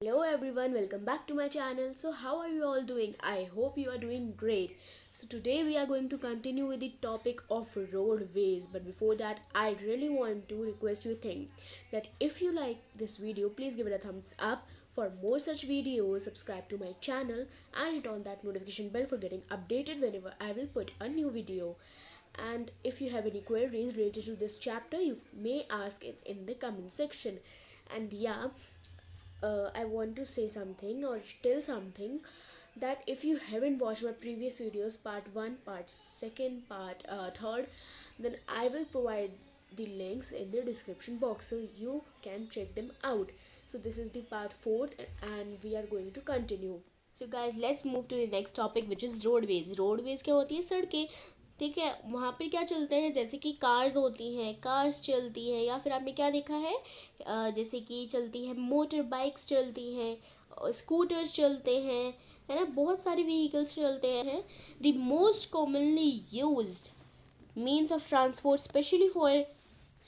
Hello everyone, welcome back to my channel. So how are you all doing? I hope you are doing great. So today we are going to continue with the topic of roadways, but before that I really want to request you a thing, that if you like this video, please give it a thumbs up. For more such videos, subscribe to my channel and hit on that notification bell for getting updated whenever I will put a new video. And if you have any queries related to this chapter, you may ask it in the comment section. And yeah, I want to say something or tell something, that if you haven't watched my previous videos, part 1, part 2, part 3rd, then I will provide the links in the description box so you can check them out. So this is the part 4th and we are going to continue. So guys, let's move to the next topic, which is roadways. Roadways क्या होती है? सड़कें. ठीक है, वहाँ पर क्या चलते हैं? जैसे कि कार्स होती हैं, कार्स चलती हैं, या फिर आपने क्या देखा है, जैसे कि चलती है मोटर बाइक्स चलती हैं, स्कूटर्स चलते हैं, है ना, बहुत सारे व्हीकल्स चलते हैं. The most commonly used means of transport especially for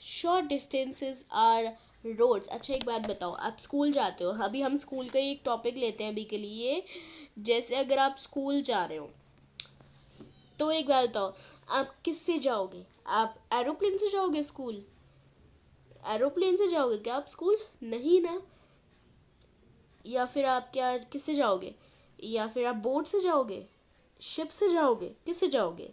short distances are roads. अच्छा एक बात बताओ, आप स्कूल जाते हो, अभी हम स्कूल का एक टॉपिक लेते हैं अभी के लिए. जैसे अगर आप स्कूल जा रहे हो तो एक बात बताओ, आप किससे जाओगे? आप एरोप्लेन से जाओगे स्कूल? एरोप्लेन से जाओगे क्या आप स्कूल? नहीं ना. या फिर आप क्या किससे जाओगे? या फिर आप बोट से जाओगे, शिप से जाओगे, किससे जाओगे?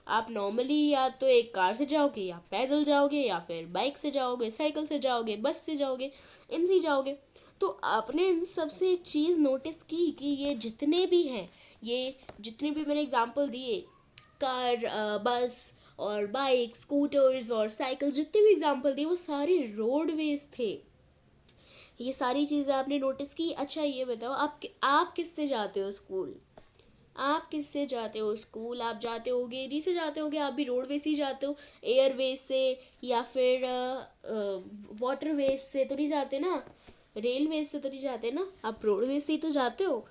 आप नॉर्मली या तो एक कार से जाओगे, या पैदल जाओगे, या फिर बाइक से जाओगे, साइकिल से जाओगे, बस से जाओगे, इनसे ही जाओगे. तो आपने इन सबसे एक चीज़ नोटिस की कि ये जितने भी हैं, ये जितने भी मैंने एग्जांपल दिए, कार, बस और बाइक, स्कूटर्स और साइकिल, जितने भी एग्जांपल दिए वो सारे रोडवेज थे. ये सारी चीज़ें आपने नोटिस की. अच्छा ये बताओ, आप किससे जाते हो स्कूल? आप किससे जाते हो स्कूल? आप जाते होगे, इन्हीं से जाते होगे, आप भी रोडवेज ही जाते हो, एयरवेज से, या फिर वाटरवेज से तो नहीं जाते ना, रेलवेज से तो नहीं जाते ना, आप रोडवेज से ही तो जाते हो.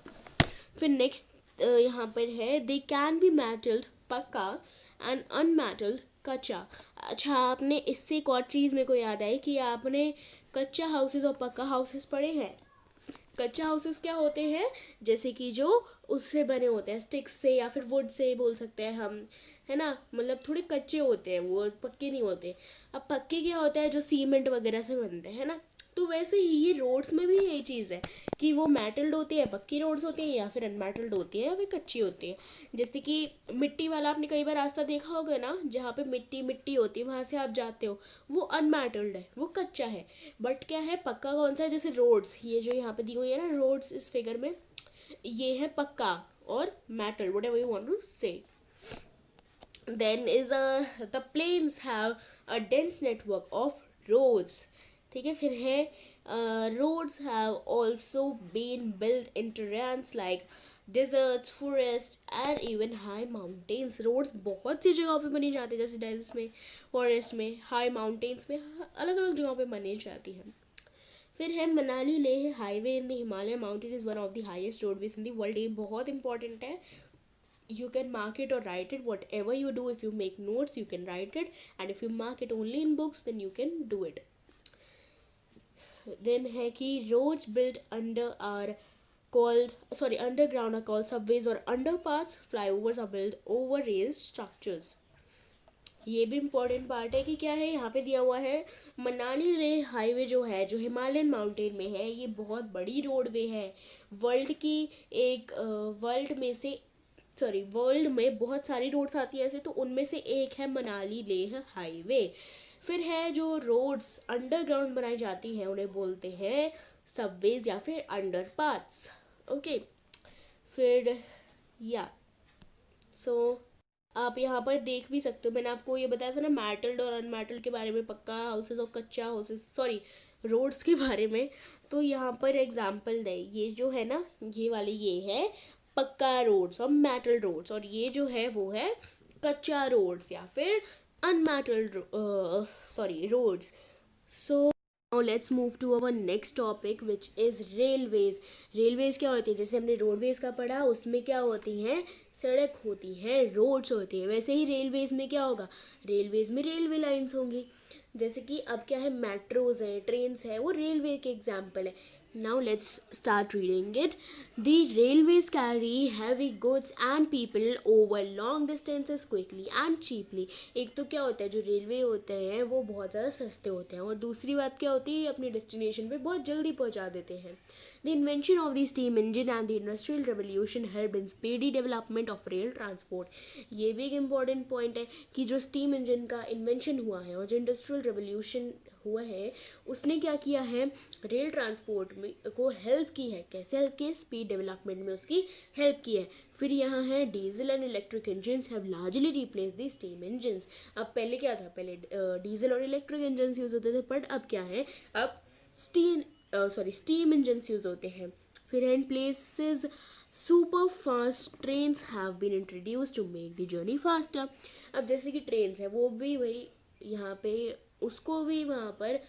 फिर नेक्स्ट यहाँ पर है, दे कैन बी मेटल्ड पक्का एंड अनमेटल्ड कच्चा. अच्छा, आपने इससे एक और चीज़ मेरे को याद आई कि आपने कच्चा हाउसेस और पक्का हाउसेस पढ़े हैं. कच्चा हाउसेस क्या होते हैं? जैसे कि जो उससे बने होते हैं, स्टिक्स से या फिर वुड से बोल सकते हैं हम, है ना, मतलब थोड़े कच्चे होते हैं, वो पक्के नहीं होते. अब पक्के क्या होता है? जो सीमेंट वगैरह से बनते हैं ना. तो वैसे ही ये रोड्स में भी यही चीज़ है कि वो मेटल्ड होती है, पक्की रोड्स होती हैं, या फिर अनमेटल्ड होती है, या फिर कच्ची होती है. जैसे कि मिट्टी वाला आपने कई बार रास्ता देखा होगा ना, जहाँ पे मिट्टी मिट्टी होती है, वहाँ से आप जाते हो, वो अनमेटल्ड है, वो कच्चा है. बट क्या है, पक्का कौन सा है? जैसे रोड्स, ये जो यहाँ पे दी हुई है ना रोड्स इस फिगर में, ये है पक्का और metal, whatever you want to say. Then is the plains have a dense network of roads. ठीक है, फिर है roads have also been built in terrains like deserts, forest and even high mountains. Roads बहुत सी जगहों पे बनी जाती है, जैसे डेजर्ट्स में, फॉरेस्ट में, हाई माउंटेन्स में, अलग अलग जगहों पे बनी जाती है. फिर है Manali Leh highway in the Himalaya mountain is one of the highest roadways in the world. ये बहुत इंपॉर्टेंट है. You can mark it or write it, whatever you do. If you make notes you can write it, and if you mark it only in books then you can do it. Then है कि roads built underground are called subways or underpass. Flyovers are built over raised structures. ये भी important part है कि क्या है, यहाँ पे दिया हुआ है मनाली लेह हाईवे जो है, जो हिमालयन माउंटेन में है, ये बहुत बड़ी रोडवे है. वर्ल्ड की एक वर्ल्ड में बहुत सारी रोड्स आती है ऐसे, तो उनमें से एक है मनाली लेह हाईवे. फिर है जो रोड्स अंडरग्राउंड बनाई जाती हैं उन्हें बोलते हैं सबवेज या फिर अंडरपाथ्स. ओके, फिर या सो आप यहाँ पर देख भी सकते हो, मैंने आपको ये बताया था ना मेटल्ड और अनमेटल्ड के बारे में, पक्का हाउसेस और कच्चा हाउसेस, सॉरी रोड्स के बारे में. तो यहाँ पर एग्जांपल है, ये जो है ना, ये वाले ये है पक्का रोड्स और मेटल रोड्स, और ये जो है वो है कच्चा रोड्स या फिर unmetalled roads. So now let's move to our next topic which is railways. Railways क्या होती है, जैसे हमने रोडवेज का पढ़ा, उसमें क्या होती हैं, सड़क होती है, रोड्स होती है। वैसे ही रेलवेज में क्या होगा, रेलवेज में रेलवे लाइंस होंगी। जैसे कि अब क्या है, मेट्रोज है, ट्रेन्स है, वो रेलवे के एग्जाम्पल है। Now let's start reading it. The railways carry heavy goods and people over long distances quickly and cheaply. एक तो क्या होता है, जो रेलवे होते हैं वो बहुत ज़्यादा सस्ते होते हैं, और दूसरी बात क्या होती है, अपनी डेस्टिनेशन पे बहुत जल्दी पहुंचा देते हैं। The invention of the steam engine and the industrial revolution helped in speedy development of rail transport. ये भी एक इम्पॉर्टेंट पॉइंट है कि जो स्टीम इंजन का इन्वेंशन हुआ है और जो इंडस्ट्रियल रेवोल्यूशन हुआ है, उसने क्या किया है, रेल ट्रांसपोर्ट में को हेल्प की है। कैसे हेल्प की है, स्पीड डेवलपमेंट में उसकी हेल्प की है। फिर यहाँ है diesel and electric engines have largely replace the steam engines. अब पहले क्या था, पहले डीजल और इलेक्ट्रिक इंजन्स यूज होते थे, बट अब क्या है, अब स्टीम इंजन्स यूज होते हैं। फिर and places super fast trains have been introduce to make the journey faster. अब जैसे कि ट्रेन्स है, वो भी वही यहाँ पे उसको भी वहाँ पर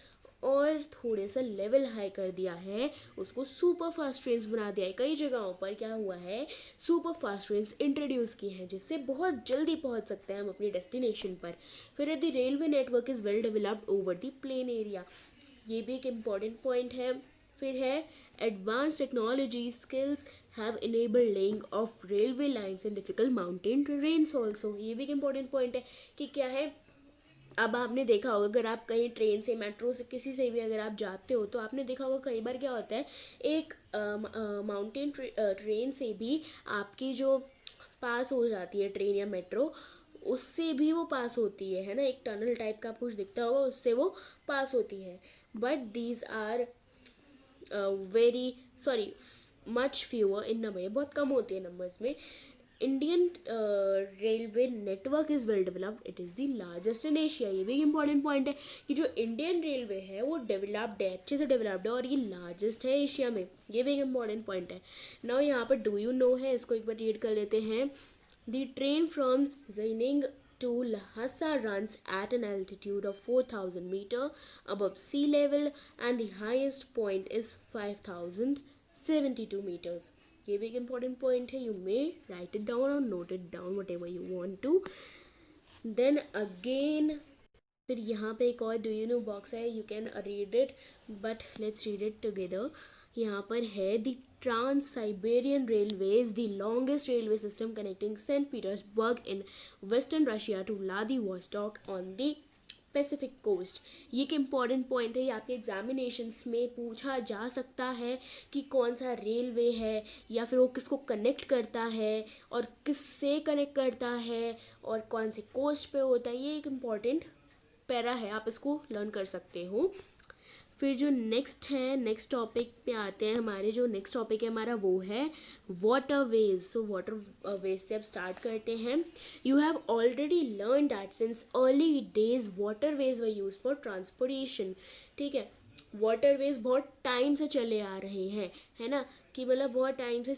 और थोड़े सा लेवल हाई कर दिया है, उसको सुपर फास्ट ट्रेन्स बना दिया है। कई जगहों पर क्या हुआ है, सुपर फास्ट ट्रेन्स इंट्रोड्यूस की हैं, जिससे बहुत जल्दी पहुंच सकते हैं हम अपनी डेस्टिनेशन पर। फिर the railway network is well developed over the plane area, ये भी एक इम्पॉर्टेंट पॉइंट है। फिर है advance technology skills have enabled laying of railway lines in difficult mountain terrains also, ये भी एक इम्पॉर्टेंट पॉइंट है कि क्या है, अब आपने देखा होगा, अगर आप कहीं ट्रेन से, मेट्रो से, किसी से भी अगर आप जाते हो, तो आपने देखा होगा कई बार क्या होता है, एक माउंटेन ट्रेन से भी आपकी जो पास हो जाती है ट्रेन या मेट्रो, उससे भी वो पास होती है ना, एक टनल टाइप का कुछ दिखता होगा, उससे वो पास होती है। But these are very sorry much fewer in number, बहुत कम होती है नंबर्स में। Indian railway network is well developed, it is the largest in Asia, ये भी एक इंपॉर्टेंट पॉइंट है कि जो इंडियन रेलवे है वो डेवलप्ड है, अच्छे से डेवलप्ड है, और ये लार्जेस्ट है एशिया में, ये भी एक इंपॉर्टेंट पॉइंट है। नाउ यहाँ पर डू यू नो है, इसको एक बार रीड कर लेते हैं। The train from Xining to Lhasa runs at an altitude of 4,000 meter above sea level and the highest point is 5,072 meters. ये भी एक इम्पॉर्टेंट पॉइंट है, you may write it down और note it down whatever you want to. Then again फिर यहाँ पे एक और डू यू नो बॉक्स है, you can read it, but let's read it together. यहाँ पर है the trans Siberian railways, the longest railway system connecting Saint Petersburg in western Russia to Vladivostok on the Pacific coast. ये एक important point है, ये आपके examinations में पूछा जा सकता है कि कौन सा रेलवे है, या फिर वो किसको कनेक्ट करता है और किससे कनेक्ट करता है और कौन से कोस्ट पे होता है। ये एक इम्पॉर्टेंट पैरा है, आप इसको लर्न कर सकते हो। फिर जो नेक्स्ट है, नेक्स्ट टॉपिक पे आते हैं, हमारे जो नेक्स्ट टॉपिक है हमारा वो है water veg. So water veg से अब स्टार्ट करते हैं। You have already learn that since early days water veg were use for transportation. ठीक है, वाटरवेज बहुत टाइम से चले आ रहे हैं, है ना, कि मतलब बहुत टाइम से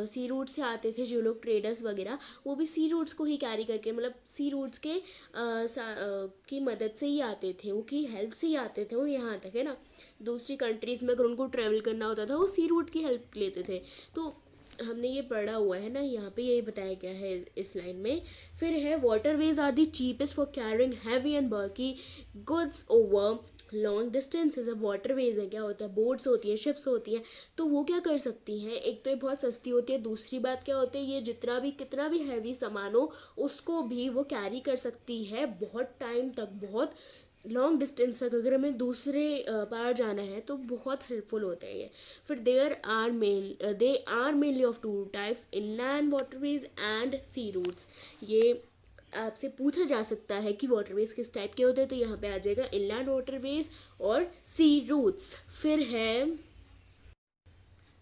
सी रूट से आते थे जो लोग ट्रेडर्स वगैरह, वो भी सी रूट्स को ही कैरी करके, मतलब सी रूट्स के की मदद से ही आते थे, वो की हेल्प से ही आते थे वो यहाँ तक, है ना। दूसरी कंट्रीज़ में अगर उनको ट्रैवल करना होता था वो सी रूट की हेल्प लेते थे। तो हमने ये पढ़ा हुआ है ना, यहाँ पे यही बताया गया है इस लाइन में। फिर है waterways are the cheapest for carrying heavy and bulky goods over long distances. अब वाटरवेज है, क्या होता है, बोट्स होती हैं, शिप्स होती हैं, तो वो क्या कर सकती हैं, एक तो ये बहुत सस्ती होती है, दूसरी बात क्या होती है, ये जितना भी कितना भी हैवी सामान हो उसको भी वो कैरी कर सकती है बहुत टाइम तक, बहुत लॉन्ग डिस्टेंस तक। अगर हमें दूसरे पार जाना है तो बहुत हेल्पफुल होते हैं ये। फिर they are mainly of two types, inland waterways and sea routes. ये आपसे पूछा जा सकता है कि वाटरवेज किस टाइप के होते हैं, तो यहाँ पे आ जाएगा इनलैंड वाटरवेज और सी रूट्स। फिर है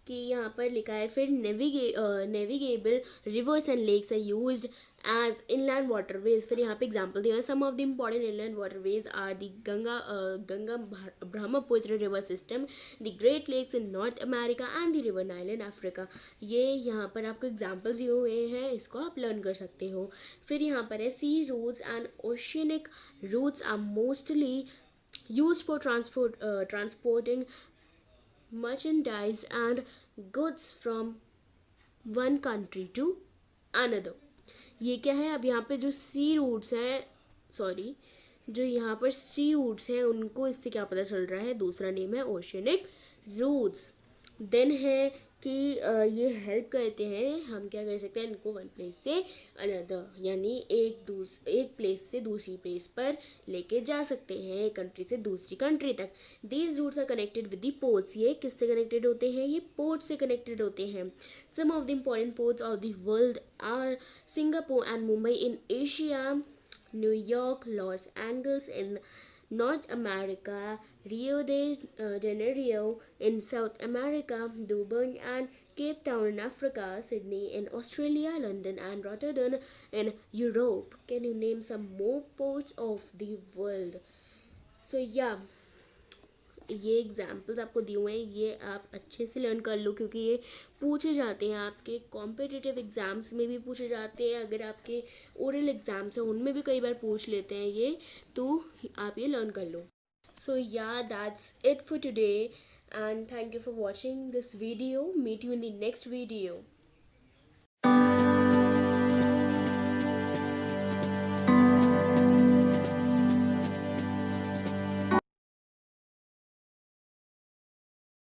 कि यहाँ पर लिखा है, फिर navigable rivers and lakes are used as inland waterways। फिर यहाँ पे एग्जाम्पल दिया है, some of the important inland waterways are the Ganga Brahmaputra river system, the great lakes in North America and the river Nile in Africa. ये यहाँ पर आपको examples दिए हुए हैं, इसको आप लर्न कर सकते हो। फिर यहाँ पर है sea routes and oceanic routes are mostly used for transporting merchandise and goods from one country to another. ये क्या है, अब यहाँ पे जो सी रूट्स हैं, सॉरी, जो यहाँ पर सी रूट्स हैं उनको इससे क्या पता चल रहा है, दूसरा नेम है ओशियनिक रूट्स. देन है कि ये हेल्प करते हैं, हम क्या कर सकते हैं, इनको वन प्लेस से अनदर, यानी एक प्लेस से दूसरी प्लेस पर लेके जा सकते हैं, एक कंट्री से दूसरी कंट्री तक. These routes are connected with the ports. ये किससे कनेक्टेड होते हैं, ये पोर्ट से कनेक्टेड होते हैं. Some of the important ports of the world are Singapore and Mumbai in Asia, New York, Los Angeles in North America, Rio de Janeiro in South America, Dubai and Cape Town in Africa, Sydney in Australia, London and Rotterdam in Europe. Can you name some more ports of the world? So yeah, ये examples आपको दिए हुए हैं, ये आप अच्छे से learn कर लो, क्योंकि ये पूछे जाते हैं आपके कॉम्पिटिटिव एग्ज़ाम्स में भी पूछे जाते हैं. अगर आपके ओरल एग्ज़ाम्स हैं उनमें भी कई बार पूछ लेते हैं ये, तो आप ये लर्न कर लो. So yeah that's it for today and thank you for watching this video. Meet you in the next video.